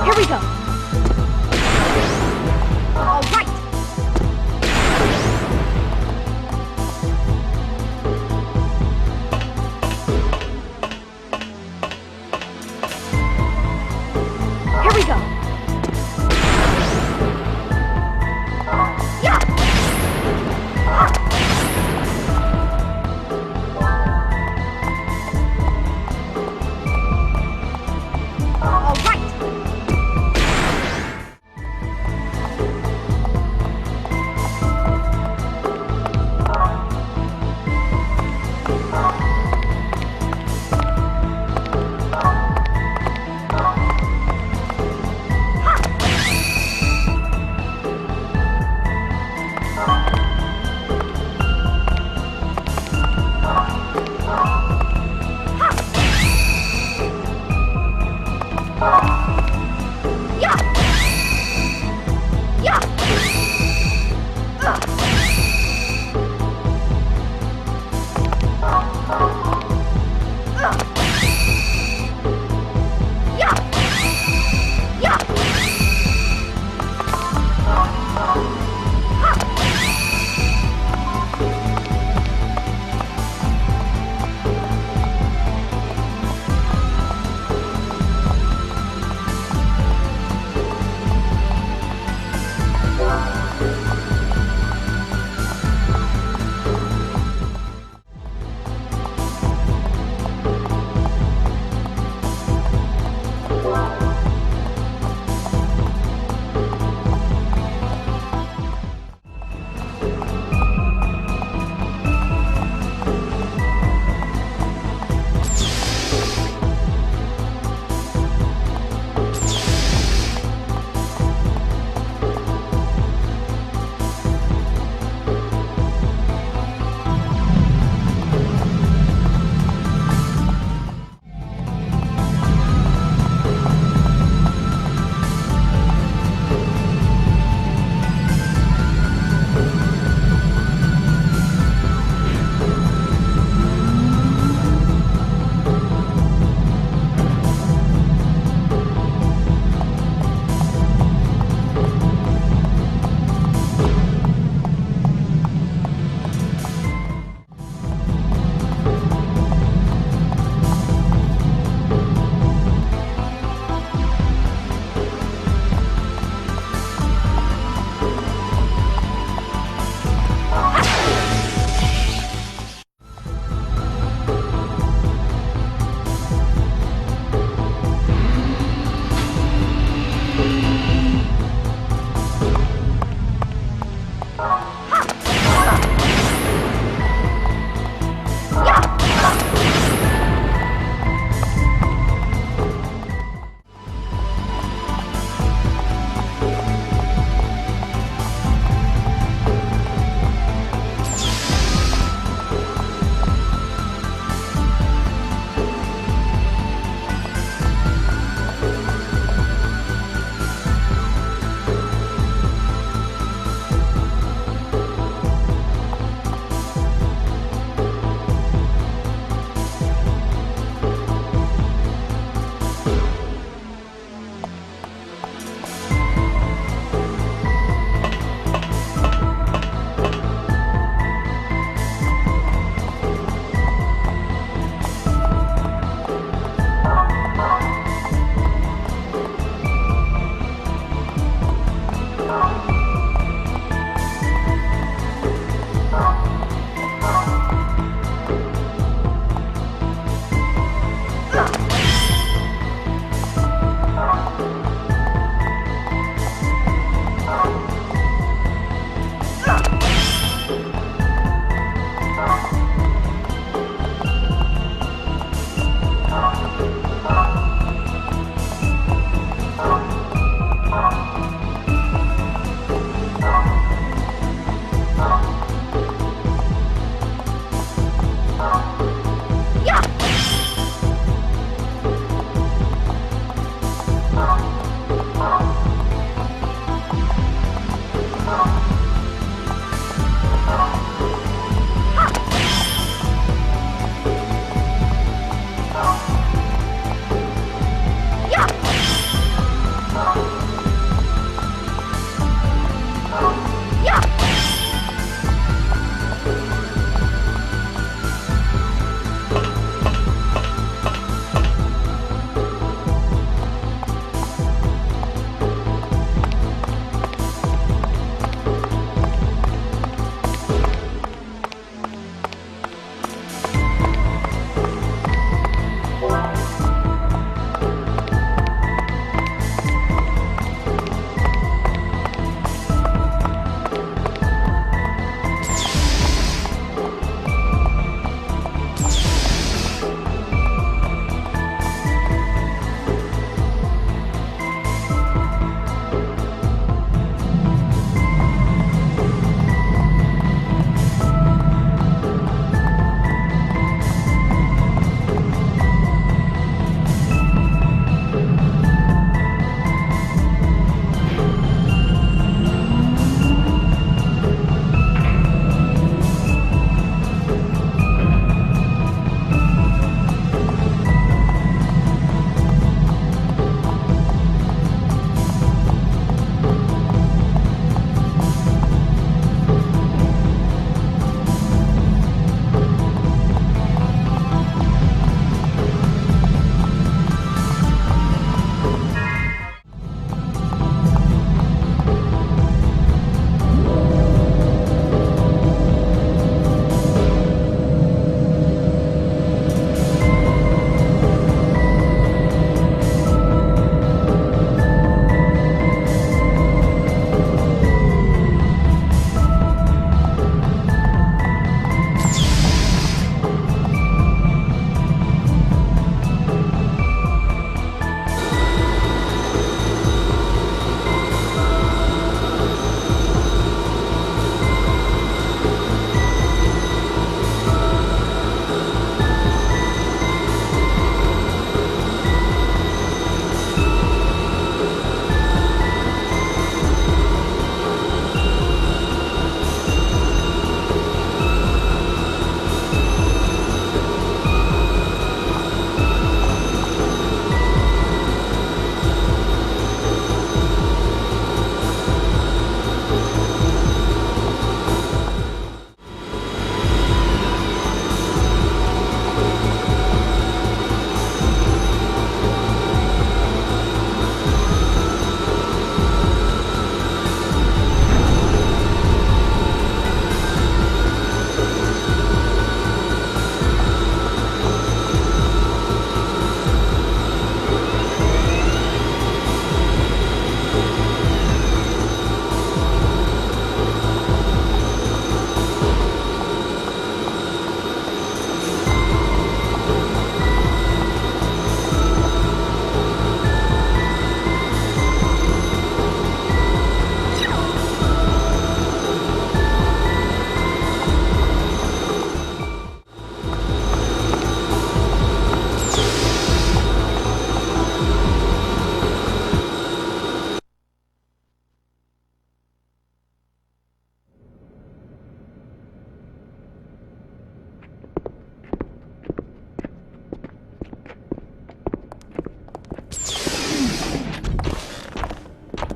Here we go. All right. Here we go. Yeah. All right.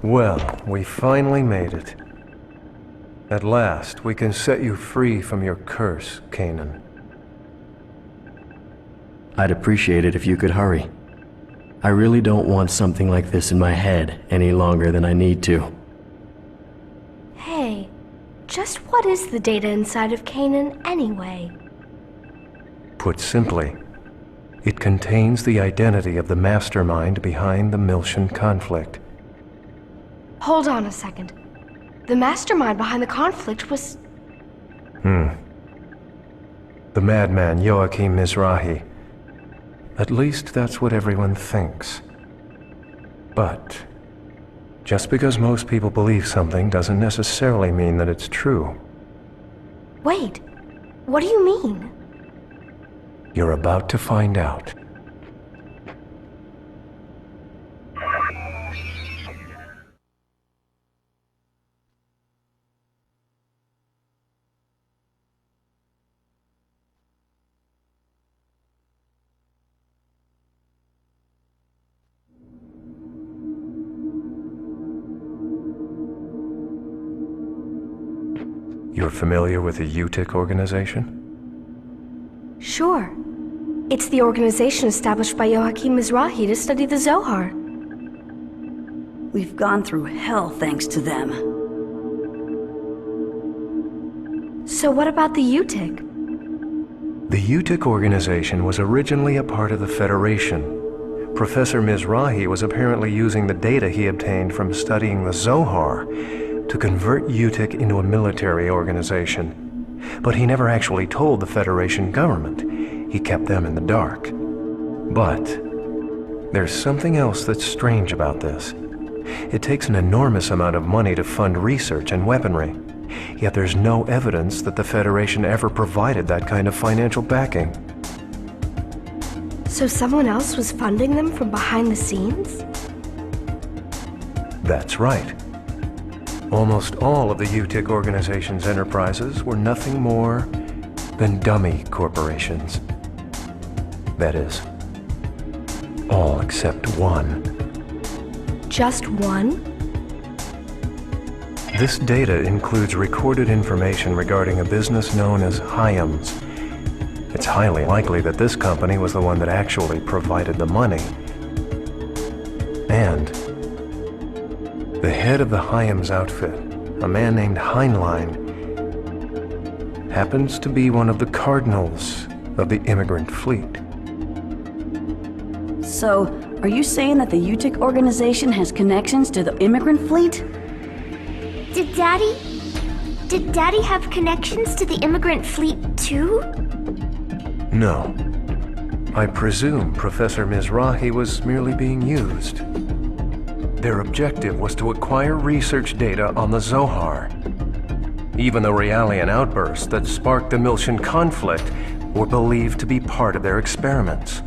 Well, we finally made it. At last, we can set you free from your curse, Kanan. I'd appreciate it if you could hurry. I really don't want something like this in my head any longer than I need to. Hey, just what is the data inside of Kanan anyway? Put simply, it contains the identity of the mastermind behind the Miltian conflict. Hold on a second. The mastermind behind the conflict was... The madman Joachim Mizrahi. At least that's what everyone thinks. But just because most people believe something doesn't necessarily mean that it's true. Wait, what do you mean? You're about to find out. You're familiar with the UTIC organization? Sure. It's the organization established by Joachim Mizrahi to study the Zohar. We've gone through hell thanks to them. So what about the UTIC? The UTIC organization was originally a part of the Federation. Professor Mizrahi was apparently using the data he obtained from studying the Zohar to convert UTIC into a military organization. But he never actually told the Federation government. He kept them in the dark. But there's something else that's strange about this. It takes an enormous amount of money to fund research and weaponry. Yet there's no evidence that the Federation ever provided that kind of financial backing. So someone else was funding them from behind the scenes? That's right. Almost all of the UTIC organization's enterprises were nothing more than dummy corporations. That is, all except one. Just one? This data includes recorded information regarding a business known as Hyams. It's highly likely that this company was the one that actually provided the money. And the head of the Hyams outfit, a man named Heinlein, happens to be one of the cardinals of the immigrant fleet. So, are you saying that the UTIC organization has connections to the immigrant fleet? Did Daddy have connections to the immigrant fleet too? No. I presume Professor Mizrahi was merely being used. Their objective was to acquire research data on the Zohar. Even the Realian outbursts that sparked the Miltian conflict were believed to be part of their experiments.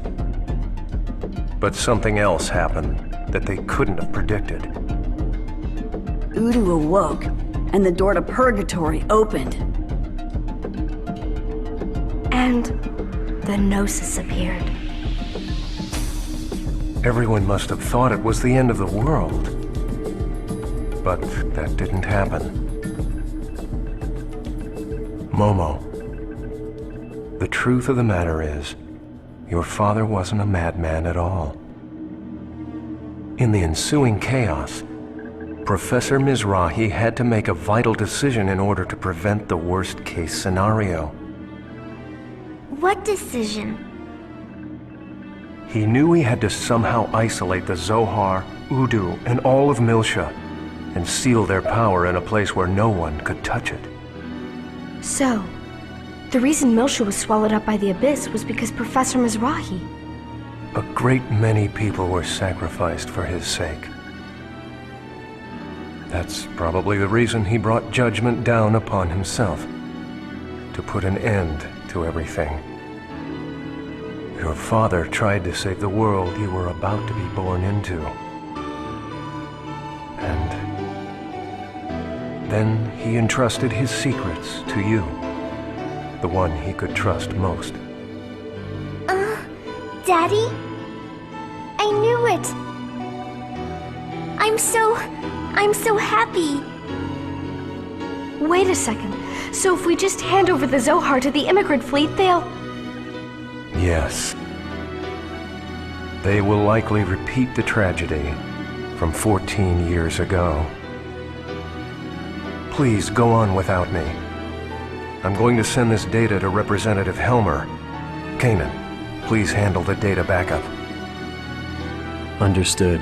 But something else happened that they couldn't have predicted. Udu awoke, and the door to purgatory opened. And the Gnosis appeared. Everyone must have thought it was the end of the world. But that didn't happen. Momo, the truth of the matter is, your father wasn't a madman at all. In the ensuing chaos, Professor Mizrahi had to make a vital decision in order to prevent the worst-case scenario. What decision? He knew he had to somehow isolate the Zohar, Udu, and all of Miltia, and seal their power in a place where no one could touch it. So, the reason Miltia was swallowed up by the Abyss was because Professor Mizrahi. A great many people were sacrificed for his sake. That's probably the reason he brought judgment down upon himself, to put an end to everything. Your father tried to save the world you were about to be born into. And then he entrusted his secrets to you, the one he could trust most. Daddy? I knew it. I'm so I'm so happy. Wait a second. So if we just hand over the Zohar to the immigrant fleet, they'll... Yes. They will likely repeat the tragedy from 14 years ago. Please go on without me. I'm going to send this data to Representative Helmer. Kanan, please handle the data backup. Understood.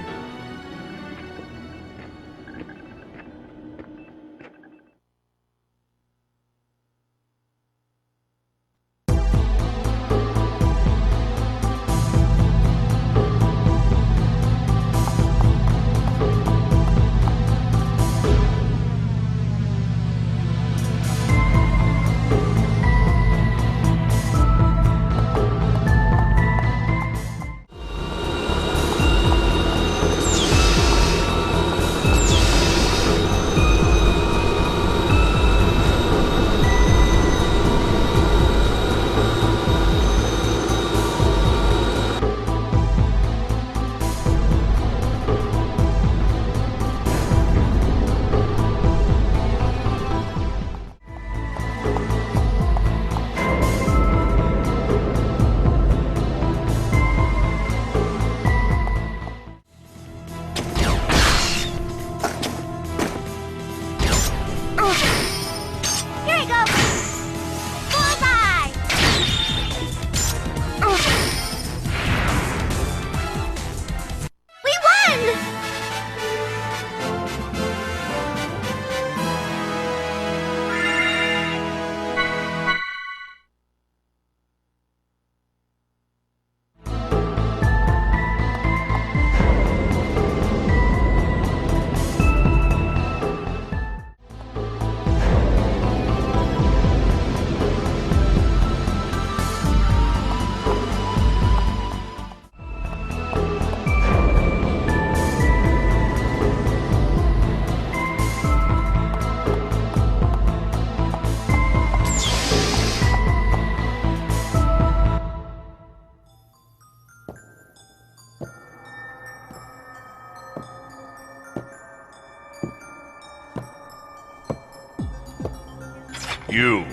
You.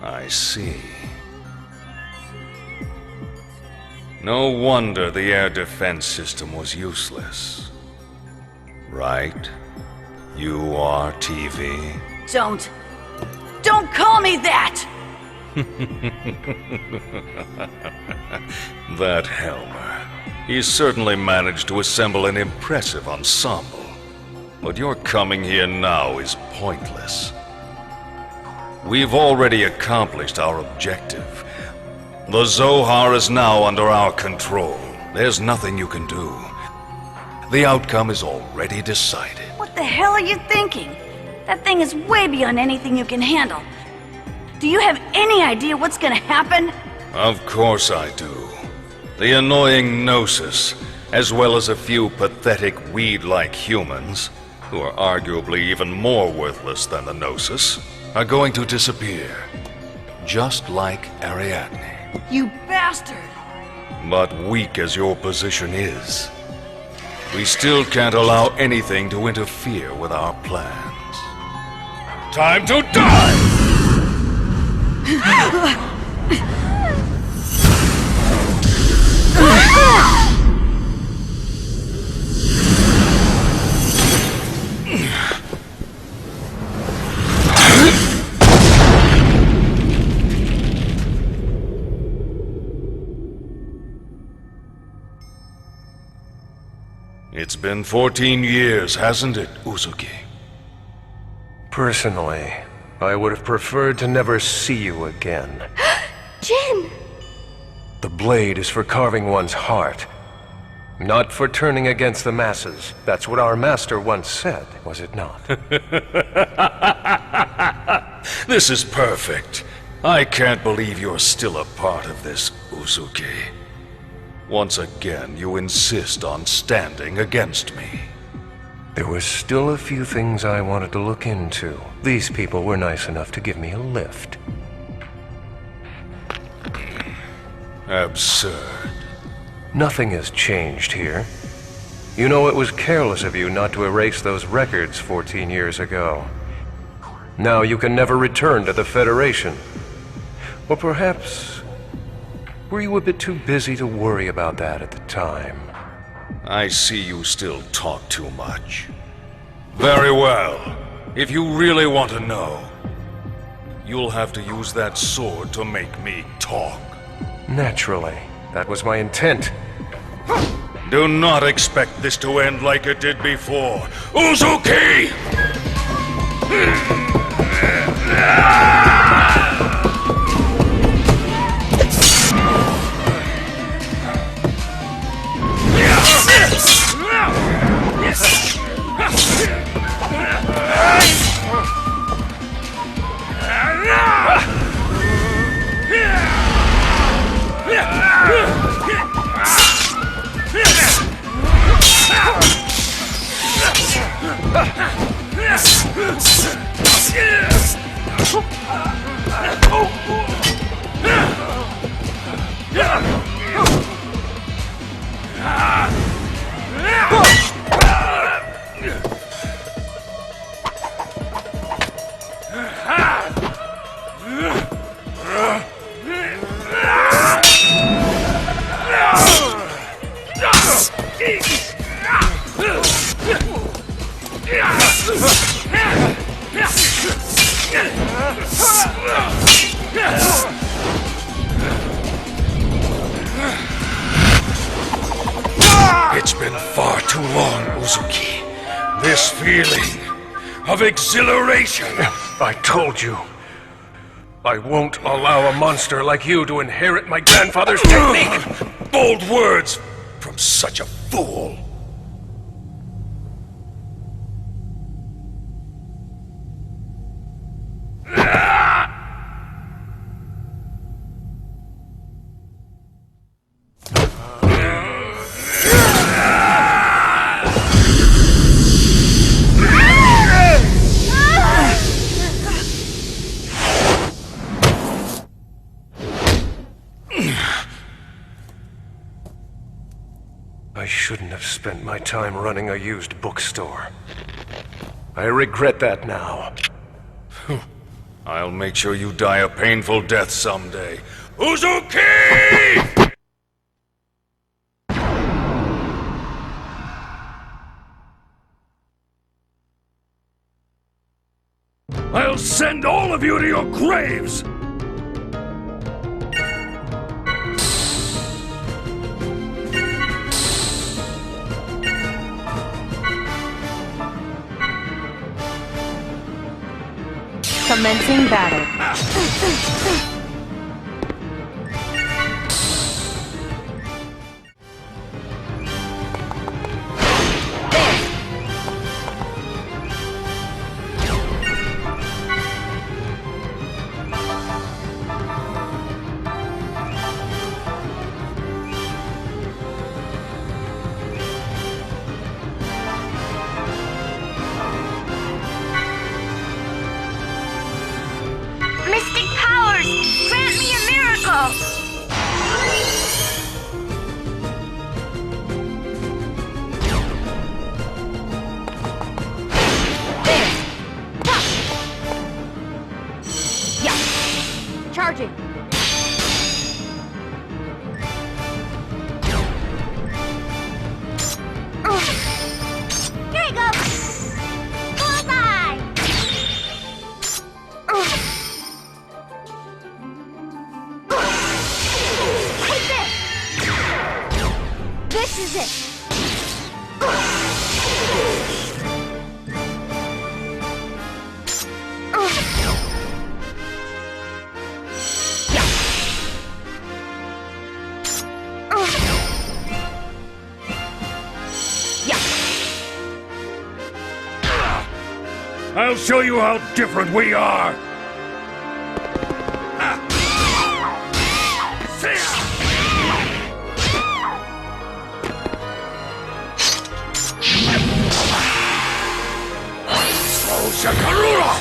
I see. No wonder the air defense system was useless. Right? You are TV? Don't call me that! That Helmer. He certainly managed to assemble an impressive ensemble. But your coming here now is pointless. We've already accomplished our objective. The Zohar is now under our control. There's nothing you can do. The outcome is already decided. What the hell are you thinking? That thing is way beyond anything you can handle. Do you have any idea what's gonna happen? Of course I do. The annoying Gnosis, as well as a few pathetic weed-like humans, who are arguably even more worthless than the Gnosis, are going to disappear. Just like Ariadne. You bastard! But weak as your position is, we still can't allow anything to interfere with our plans. Time to die! It's been 14 years, hasn't it, Uzuki? Personally, I would have preferred to never see you again. Jin! The blade is for carving one's heart, not for turning against the masses. That's what our master once said, was it not? This is perfect. I can't believe you're still a part of this, Uzuki. Once again, you insist on standing against me. There was still a few things I wanted to look into. These people were nice enough to give me a lift. Absurd. Nothing has changed here. You know it was careless of you not to erase those records 14 years ago. Now you can never return to the Federation. Or perhaps... were you a bit too busy to worry about that at the time? I see you still talk too much. Very well. If you really want to know, you'll have to use that sword to make me talk. Naturally. That was my intent. Do not expect this to end like it did before. Uzuki! It's been far too long, Uzuki. This feeling of exhilaration. I told you. I won't allow a monster like you to inherit my grandfather's technique! Bold words from such a fool. I shouldn't have spent my time running a used bookstore. I regret that now. I'll make sure you die a painful death someday. Uzuki! I'll send all of you to your graves! Commencing battle. Mystic powers! Grant me a miracle! Yeah. Charging. Here you go! Bullseye! Take this! This is it! I'll show you how different we are! Shakarura!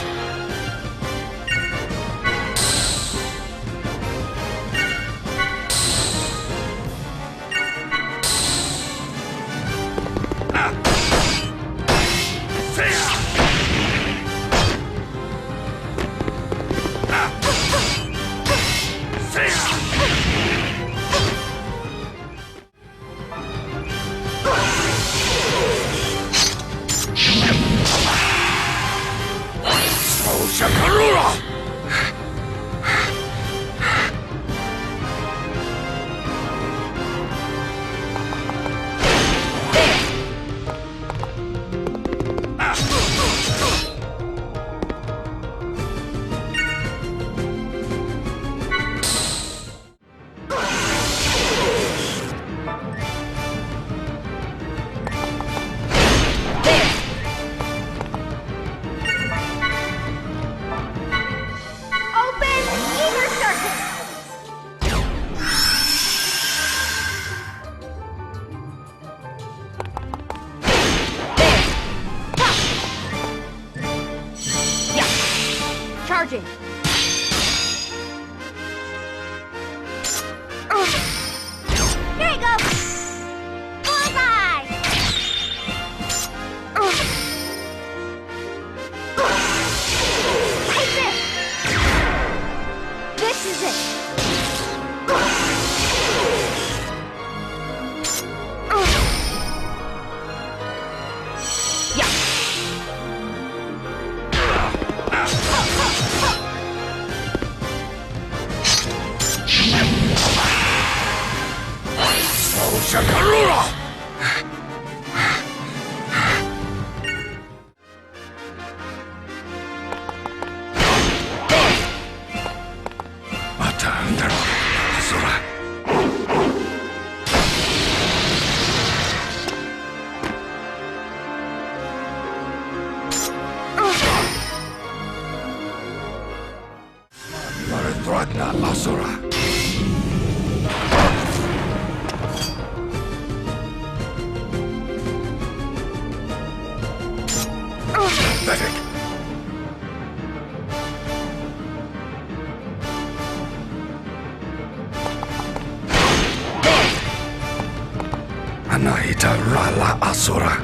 Anahita Rala Asura.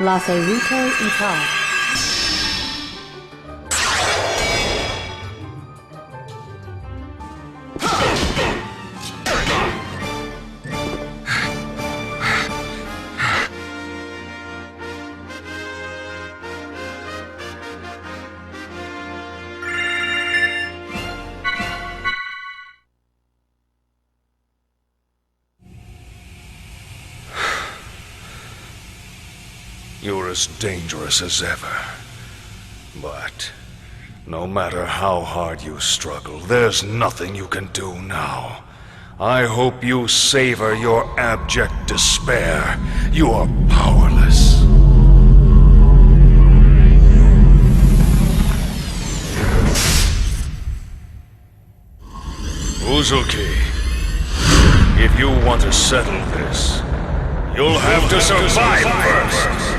Laserito Ital. You're as dangerous as ever. But no matter how hard you struggle, there's nothing you can do now. I hope you savor your abject despair. You are powerless. Uzuki, if you want to settle this, you'll have to survive first.